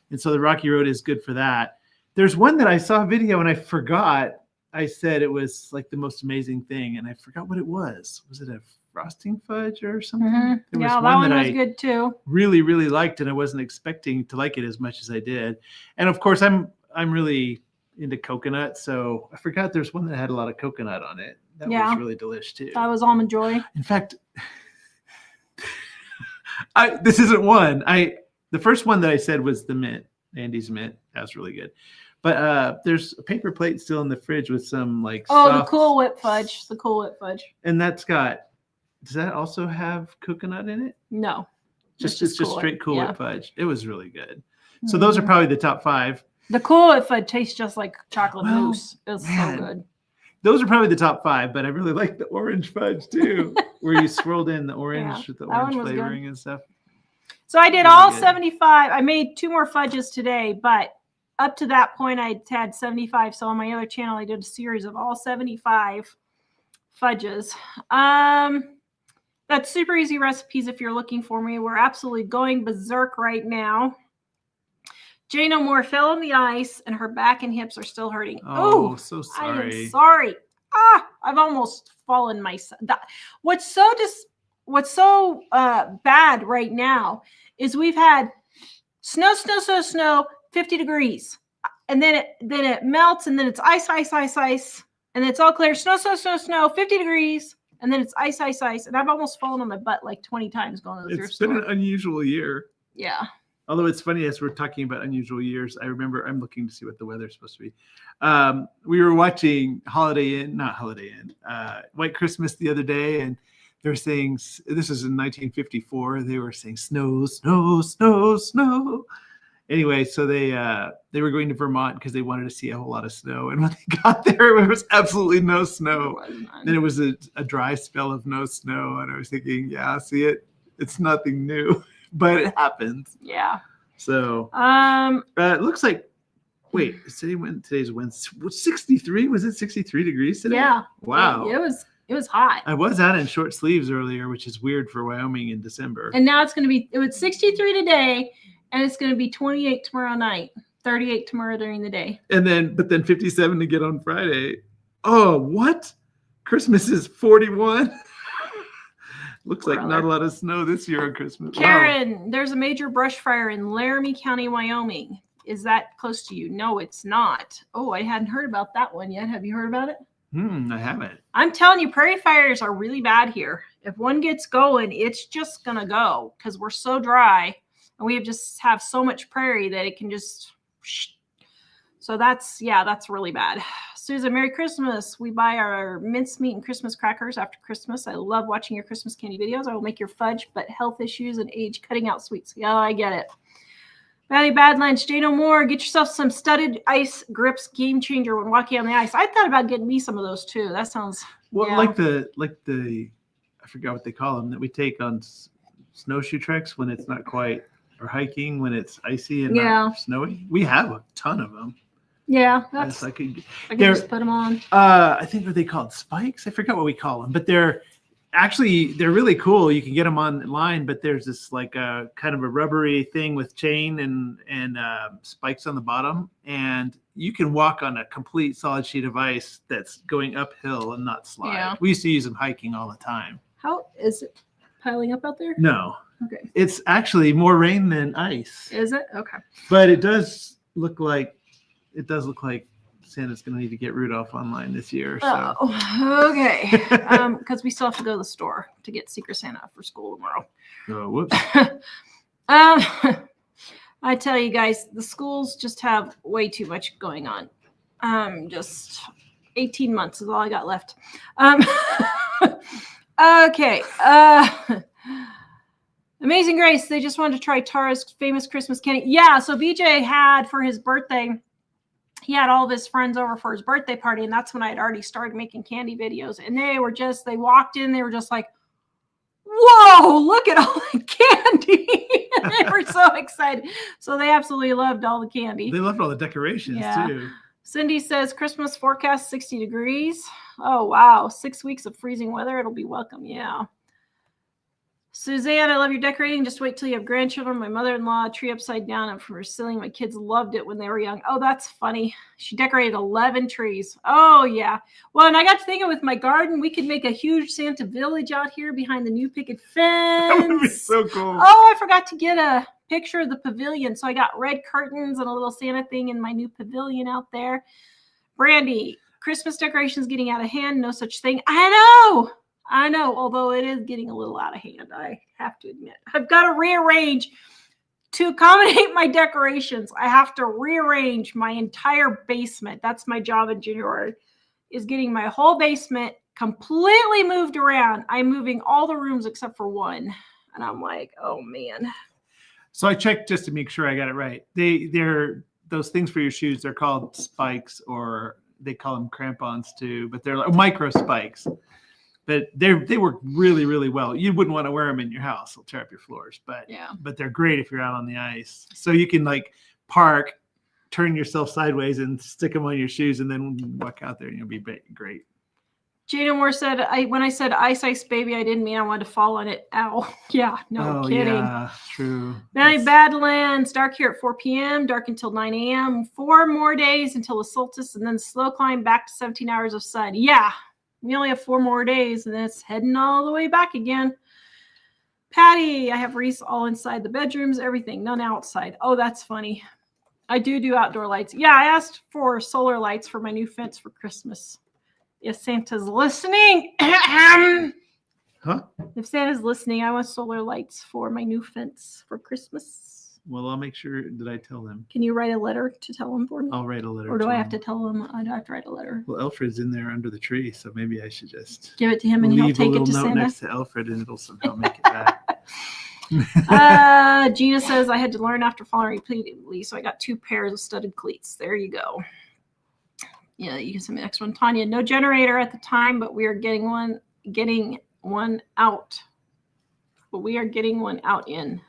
And so the Rocky Road is good for that. There's one that I saw a video and I forgot. I said it was like the most amazing thing, and I forgot what it was. Was it a frosting fudge or something? Mm-hmm. Yeah, that one was good too. Really, really liked, and I wasn't expecting to like it as much as I did. And of course, I'm really into coconut, so I forgot there's one that had a lot of coconut on it. That was really delicious too. That was Almond Joy. In fact, this isn't one. The first one that I said was the mint, Andy's mint. That was really good. But there's a paper plate still in the fridge with some like the Cool Whip fudge. The Cool Whip fudge. And does that also have coconut in it? No. It's just straight Cool Whip fudge. It was really good. So those are probably the top 5. The Cool Whip fudge tastes just like chocolate mousse. It was so good. Those are probably the top 5, but I really like the orange fudge too, where you swirled in the orange with the orange flavoring and stuff. So I did all 75. I made 2 more fudges today, but up to that point, I had 75. So on my other channel, I did a series of all 75 fudges. That's super easy recipes if you're looking for me. We're absolutely going berserk right now. Jane O'More fell on the ice, and her back and hips are still hurting. Oh, so sorry. I am sorry. I've almost fallen myself. What's so bad right now is we've had snow, 50 degrees, and then it melts, and then it's ice, and then it's all clear. Snow, 50 degrees, and then it's ice, and I've almost fallen on my butt like 20 times going to the thrift store. It's been an unusual year. Yeah. Although it's funny, as we're talking about unusual years, I remember I'm looking to see what the weather's supposed to be. We were watching White Christmas the other day, and they're saying, this is in 1954, they were saying snow, snow, snow, snow. Anyway, so they were going to Vermont because they wanted to see a whole lot of snow. And when they got there, there was absolutely no snow. Then it was a dry spell of no snow. And I was thinking, yeah, see it? It's nothing new. But it happens. Yeah. So it looks like, wait, today's Wednesday. 63? Was it 63 degrees today? Yeah. Wow. It was hot. I was out in short sleeves earlier, which is weird for Wyoming in December. And now it was 63 today, and it's going to be 28 tomorrow night, 38 tomorrow during the day. But then 57 to get on Friday. Oh, what? Christmas is 41? Looks like not a lot of snow this year on Christmas. Karen, there's a major brush fire in Laramie County, Wyoming. Is that close to you? No, it's not. Oh, I hadn't heard about that one yet. Have you heard about it? I haven't. I'm telling you, prairie fires are really bad here. If one gets going, it's just going to go because we're so dry and we have so much prairie that it can just. So that's really bad. Susan, Merry Christmas. We buy our mincemeat and Christmas crackers after Christmas. I love watching your Christmas candy videos. I will make your fudge, but health issues and age cutting out sweets. Yeah, I get it. Valley Badlands, Jane O'More, get yourself some studded ice grips, game changer when walking on the ice. I thought about getting me some of those too. That sounds like the I forgot what they call them that we take on snowshoe treks when it's not quite, or hiking when it's icy and not snowy. We have a ton of them. Yeah, that's I can just put them on. I think what they called spikes. I forgot what we call them, but they're Actually, they're really cool. You can get them online, but there's this like a kind of a rubbery thing with chain and spikes on the bottom, and you can walk on a complete solid sheet of ice that's going uphill and not slide. Yeah. We used to use them hiking all the time. How is it piling up out there? No, Okay. it's actually more rain than ice, Is it? Okay. but it does look like Santa's going to need to get Rudolph online this year. So. Oh, okay. Because we still have to go to the store to get Secret Santa for school tomorrow. Oh, whoops. I tell you guys, the schools just have way too much going on. Just 18 months is all I got left. Okay. Amazing Grace, they just wanted to try Tara's famous Christmas candy. Yeah, so BJ had for his birthday, he had all of his friends over for his birthday party, and that's when I had already started making candy videos. And they walked in, they were just like, whoa, look at all the candy. They were so excited. So they absolutely loved all the candy. They loved all the decorations too. Cindy says Christmas forecast 60 degrees. Oh, wow. 6 weeks of freezing weather. It'll be welcome. Yeah. Suzanne, I love your decorating. Just wait till you have grandchildren. My mother-in-law, tree upside down and from her ceiling. My kids loved it when they were young. Oh, that's funny. She decorated 11 trees. Oh, yeah. Well, and I got to thinking with my garden, we could make a huge Santa village out here behind the new picket fence. That would be so cool. Oh, I forgot to get a picture of the pavilion. So I got red curtains and a little Santa thing in my new pavilion out there. Brandy, Christmas decorations getting out of hand. No such thing. I know, although it is getting a little out of hand, I have to admit. I've got to rearrange to accommodate my decorations. I have to rearrange my entire basement. That's my job in January, is getting my whole basement completely moved around. I'm moving all the rooms except for one. And I'm like, oh, man. So I checked just to make sure I got it right. They're those things for your shoes. They're called spikes, or they call them crampons too, but they're like micro spikes. But they work really, really well. You wouldn't want to wear them in your house; they'll tear up your floors. But they're great if you're out on the ice. So you can like park, turn yourself sideways, and stick them on your shoes, and then walk out there, and you'll be great. Jada Moore said, when I said ice baby, I didn't mean I wanted to fall on it. Ow. Yeah, no kidding. Yeah, true. Valley Badlands, dark here at 4 p.m., dark until 9 a.m. 4 more days until the solstice, and then slow climb back to 17 hours of sun. Yeah, we only have 4 more days, and then it's heading all the way back again. Patty, I have wreaths all inside the bedrooms, everything, none outside. Oh, that's funny. I do outdoor lights. Yeah, I asked for solar lights for my new fence for Christmas. If Santa's listening, Huh? If Santa's listening, I want solar lights for my new fence for Christmas. Well, I'll make sure that I tell them. Can you write a letter to tell them for me? I'll write a letter. Or do I have to tell them? I do have to write a letter. Well, Alfred's in there under the tree, so maybe I should just give it to him and he'll take it to Santa. Next to Alfred, and it'll somehow make it back. Gina says I had to learn after falling repeatedly, so I got 2 pairs of studded cleats. There you go. Yeah, you can send me the next one. Tanya, no generator at the time, but we are getting one out. But we are getting one out in.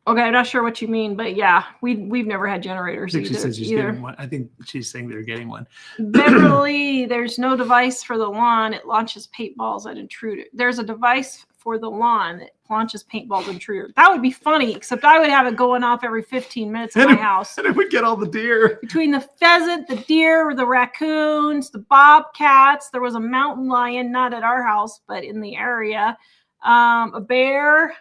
Okay, I'm not sure what you mean, but yeah, we've never had generators I think either. she says she's getting one. I think she's saying they're getting one. Beverly, there's no device for the lawn. It launches paintballs at intruder. There's a device for the lawn that launches paintballs intruder. That would be funny, except I would have it going off every 15 minutes in my house. And it would get all the deer. Between the pheasant, the deer, the raccoons, the bobcats, there was a mountain lion, not at our house, but in the area, a bear.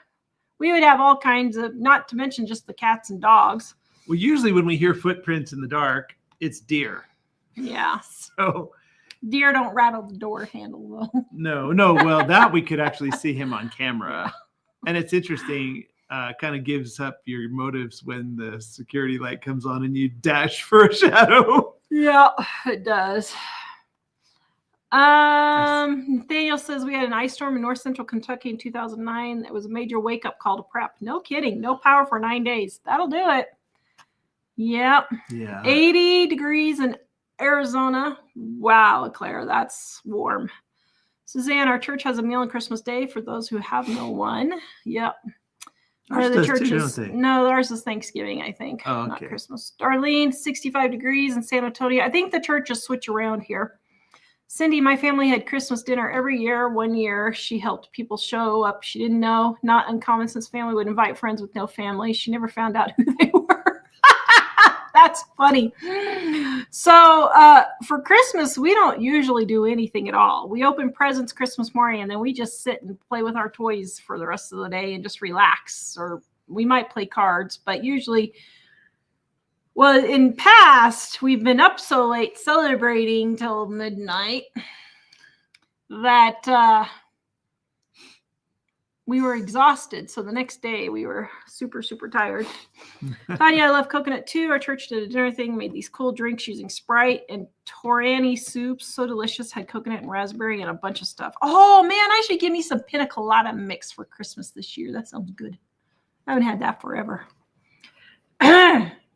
We would have all kinds of, not to mention just the cats and dogs. Well, usually when we hear footprints in the dark, it's deer. Yeah. So deer don't rattle the door handle though. No. Well, that we could actually see him on camera. And it's interesting, kind of gives up your motives when the security light comes on and you dash for a shadow. Yeah, it does. Nathaniel says we had an ice storm in north central Kentucky in 2009. That was a major wake-up call to prep. No kidding. No power for 9 days. That'll do it. Yep. Yeah. 80 degrees in Arizona. Wow, Claire, that's warm. Suzanne, our church has a meal on Christmas Day for those who have no one. Yep. Ours does too, don't they? No, ours is Thanksgiving, I think. Oh, okay. Not Christmas. Darlene, 65 degrees in San Antonio. I think the churches switch around here. Cindy, my family had Christmas dinner every year. One year, she helped people show up she didn't know. Not uncommon since family would invite friends with no family. She never found out who they were. That's funny. So for Christmas, we don't usually do anything at all. We open presents Christmas morning, and then we just sit and play with our toys for the rest of the day and just relax. Or we might play cards, but usually... Well, in past, we've been up so late celebrating till midnight that we were exhausted. So the next day we were super, super tired. Tanya, I love coconut too. Our church did a dinner thing, made these cool drinks using Sprite and Torani soups. So delicious. Had coconut and raspberry and a bunch of stuff. Oh man, I should give me some pina colada mix for Christmas this year. That sounds good. I haven't had that forever.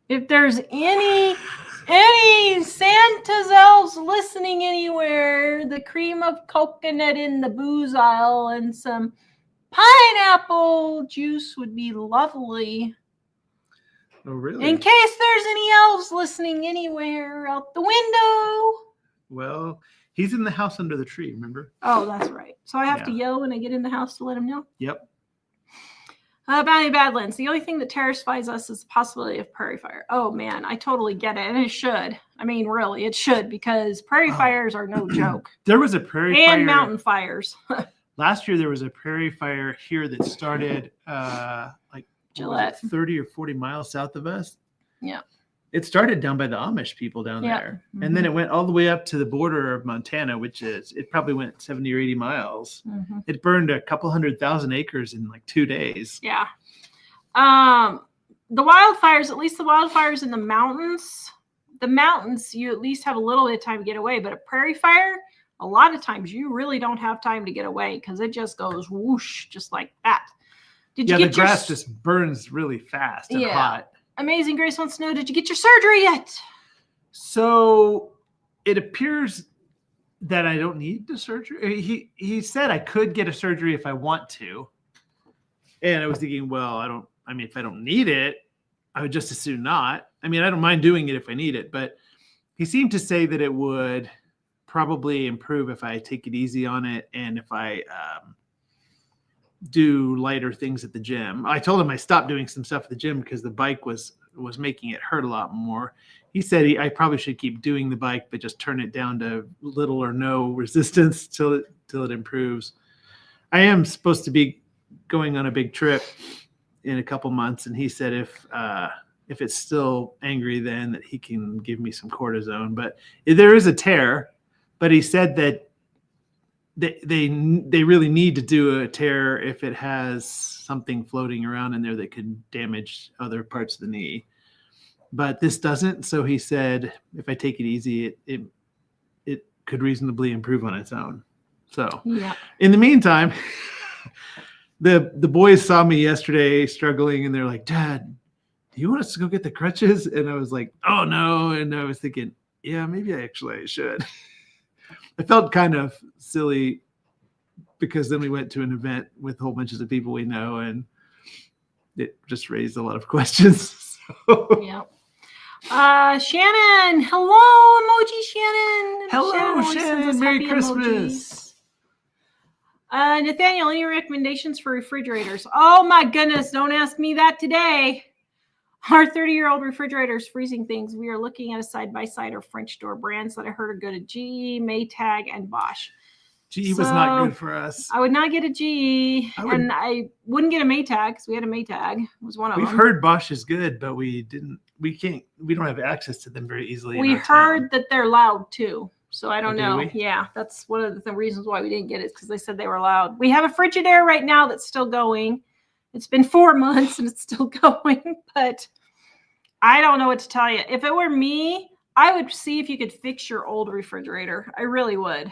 If there's any Santa's elves listening anywhere, the cream of coconut in the booze aisle and some pineapple juice would be lovely. Oh, really? In case there's any elves listening anywhere out the window. Well, he's in the house under the tree, remember? Oh, that's right. So I have to yell when I get in the house to let him know? Yep. Bounty Badlands. The only thing that terrifies us is the possibility of prairie fire. Oh, man, I totally get it. And it should. I mean, really, it should, because prairie fires are no joke. There was a prairie fire. And mountain fires. Last year, there was a prairie fire here that started like Gillette. 30 or 40 miles south of us. Yeah. It started down by the Amish people down there. Mm-hmm. And then it went all the way up to the border of Montana, it probably went 70 or 80 miles. Mm-hmm. It burned a couple 100,000 acres in like 2 days. Yeah. The wildfires, at least the wildfires in the mountains, you at least have a little bit of time to get away. But a prairie fire, a lot of times you really don't have time to get away because it just goes whoosh, just like that. Did you get the grass just burns really fast and hot. Amazing Grace wants to know, did you get your surgery yet? So it appears that I don't need the surgery. He said I could get a surgery if I want to. And I was thinking, well, if I don't need it, I would just as soon not. I mean, I don't mind doing it if I need it, but he seemed to say that it would probably improve if I take it easy on it and if I do lighter things at the gym. I told him I stopped doing some stuff at the gym because the bike was making it hurt a lot more. He said I probably should keep doing the bike, but just turn it down to little or no resistance till it improves. I am supposed to be going on a big trip in a couple months, and he said if it's still angry, then that he can give me some cortisone. But there is a tear, but he said that they really need to do a tear if it has something floating around in there that could damage other parts of the knee. But this doesn't. So he said if I take it easy, it could reasonably improve on its own. So in the meantime, the boys saw me yesterday struggling, and they're like, "Dad, do you want us to go get the crutches?" And I was like, "Oh no!" And I was thinking, "Yeah, maybe I should." I felt kind of silly because then we went to an event with whole bunches of people we know, and it just raised a lot of questions. Yeah. Shannon, hello, emoji Shannon. Hello, Shannon. Merry Christmas. Nathaniel, any recommendations for refrigerators? Oh my goodness, don't ask me that today. Our 30-year-old refrigerator is freezing things. We are looking at a side-by-side of French door brands that I heard are good at GE, Maytag, and Bosch. GE was not good for us. I would not get a GE, and I wouldn't get a Maytag because we had a Maytag. It was one of them. We've heard Bosch is good, but we don't have access to them very easily. We heard that they're loud too. So I don't know. We? Yeah, that's one of the reasons why we didn't get it, because they said they were loud. We have a Frigidaire right now that's still going. It's been 4 months and it's still going, but I don't know what to tell you. If it were me, I would see if you could fix your old refrigerator. I really would.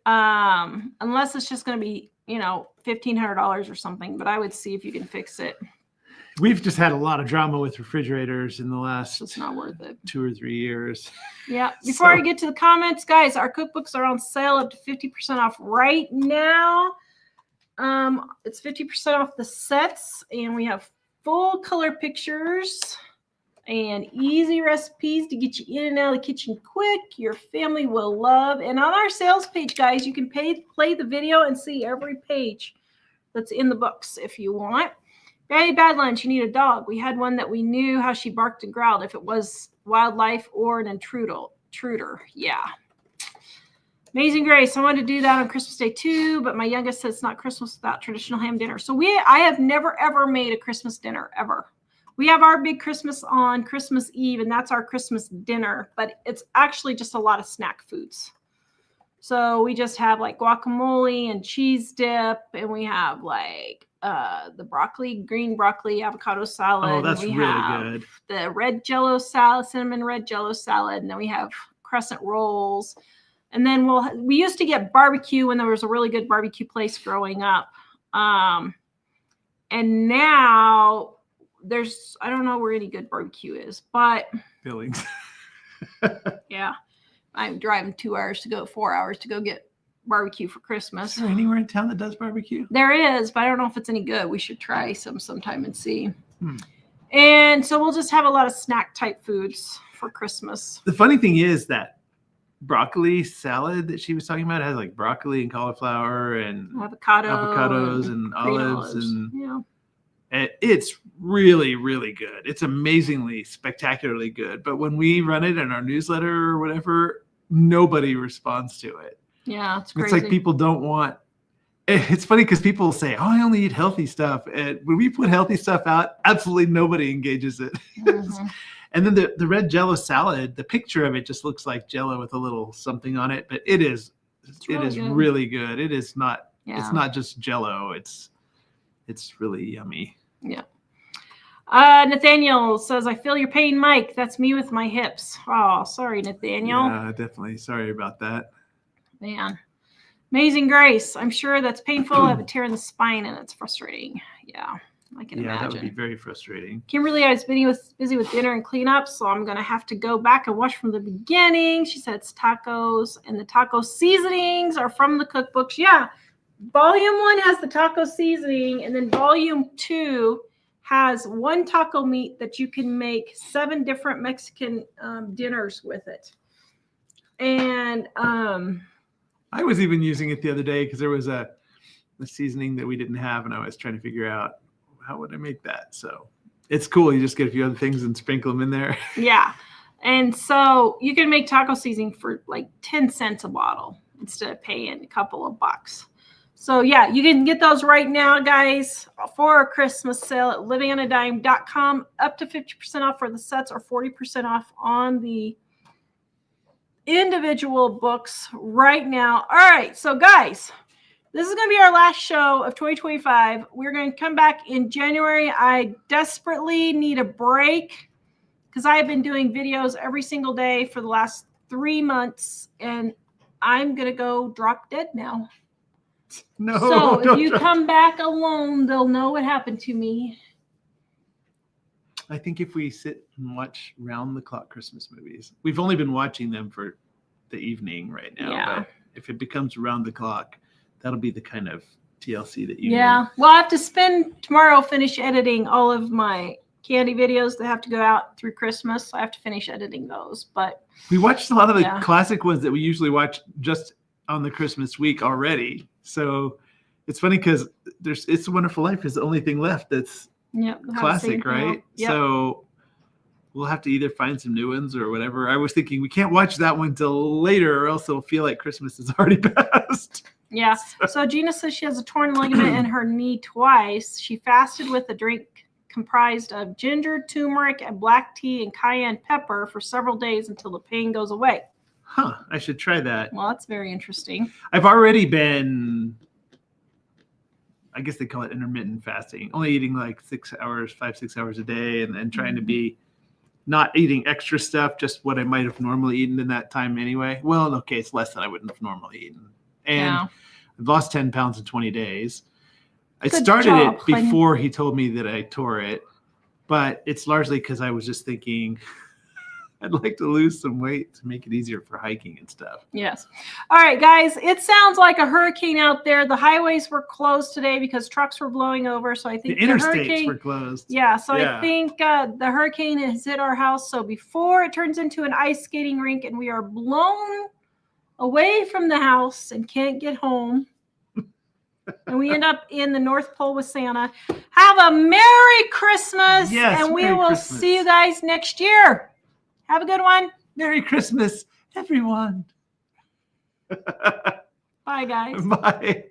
Unless it's just going to be, $1,500 or something, but I would see if you can fix it. We've just had a lot of drama with refrigerators in the last It's not worth it. 2 or 3 years. Yeah. Before I get to the comments, guys, our cookbooks are on sale up to 50% off right now. It's 50% off the sets, and we have full color pictures and easy recipes to get you in and out of the kitchen quick. Your family will love. And on our sales page, guys, you can play the video and see every page that's in the books if you want. Very bad lunch. You need a dog. We had one that we knew how she barked and growled if it was wildlife or an intruder. Yeah. Amazing Grace. I wanted to do that on Christmas Day too, but my youngest says it's not Christmas without traditional ham dinner. So I have never ever made a Christmas dinner ever. We have our big Christmas on Christmas Eve, and that's our Christmas dinner, but it's actually just a lot of snack foods. So we just have like guacamole and cheese dip, and we have like the green broccoli, avocado salad. Oh, that's really good. The red Jello salad, cinnamon red Jello salad, and then we have crescent rolls. And then we used to get barbecue when there was a really good barbecue place growing up. And now I don't know where any good barbecue is, but Billings. yeah, I'm driving 4 hours to go get barbecue for Christmas. Is there anywhere in town that does barbecue? There is, but I don't know if it's any good. We should try sometime and see. And so we'll just have a lot of snack type foods for Christmas. The funny thing is that broccoli salad that she was talking about has like broccoli and cauliflower and avocados and olives and yeah. It's really, really good. It's amazingly, spectacularly good. But when we run it in our newsletter or whatever, nobody responds to it. Yeah, it's crazy. It's like people don't want. It's funny because people say, "Oh, I only eat healthy stuff," and when we put healthy stuff out, absolutely nobody engages it. Mm-hmm. And then the red Jello salad, the picture of it just looks like Jello with a little something on it, but it is really good. It is not. Yeah. It's not just Jello. It's really yummy. Yeah. Nathaniel says, "I feel your pain, Mike. That's me with my hips." Oh, sorry, Nathaniel. Yeah, definitely. Sorry about that. Man. Amazing Grace. I'm sure that's painful. I have a tear in the spine and it's frustrating. Yeah, I can imagine. Yeah, that would be very frustrating. Kimberly, I was busy with dinner and cleanup, so I'm going to have to go back and watch from the beginning. She said it's tacos, and the taco seasonings are from the cookbooks. Yeah, volume 1 has the taco seasoning, and then volume 2 has one taco meat that you can make 7 different Mexican dinners with it. And I was even using it the other day because there was a seasoning that we didn't have, and I was trying to figure out how would I make that. So it's cool. You just get a few other things and sprinkle them in there. Yeah. And so you can make taco seasoning for like 10 cents a bottle instead of paying a couple of bucks. So yeah, you can get those right now, guys, for a Christmas sale at livingonadime.com, up to 50% off for the sets or 40% off on the individual books right now. All right, so guys, this is going to be our last show of 2025. We're going to come back in January. I desperately need a break because I have been doing videos every single day for the last 3 months, and I'm going to go drop dead now. No. So if you come back alone, they'll know what happened to me. I think if we sit and watch round-the-clock Christmas movies, we've only been watching them for the evening right now. Yeah. But if it becomes round the clock, that'll be the kind of TLC that you need. Well, I have to spend tomorrow finish editing all of my candy videos that have to go out through Christmas. I have to finish editing those. But we watched a lot of the classic ones that we usually watch just on the Christmas week already. So it's funny because It's a Wonderful Life is the only thing left that's classic, right? Yep. So we'll have to either find some new ones or whatever. I was thinking we can't watch that one till later or else it'll feel like Christmas is already passed. Yeah. So Gina says she has a torn ligament in her knee twice. She fasted with a drink comprised of ginger, turmeric, and black tea and cayenne pepper for several days until the pain goes away. Huh. I should try that. Well, that's very interesting. I've already been, I guess they call it intermittent fasting, only eating like 6 hours, 5-6 hours a day, and trying to be not eating extra stuff, just what I might have normally eaten in that time anyway. Well, okay, it's less than I wouldn't have normally eaten. And I've lost 10 pounds in 20 days. I started it before he told me that I tore it, but it's largely because I was just thinking I'd like to lose some weight to make it easier for hiking and stuff. Yes. All right, guys. It sounds like a hurricane out there. The highways were closed today because trucks were blowing over. So I think The interstates hurricane were closed. Yeah. So Yeah. I think the hurricane has hit our house. So before it turns into an ice skating rink and we are blown away from the house and can't get home, and we end up in the North Pole with Santa, have a Merry Christmas. Yes, and we Merry will Christmas. see you guys next year. Have a good one. Merry Christmas, everyone. Bye, guys. Bye.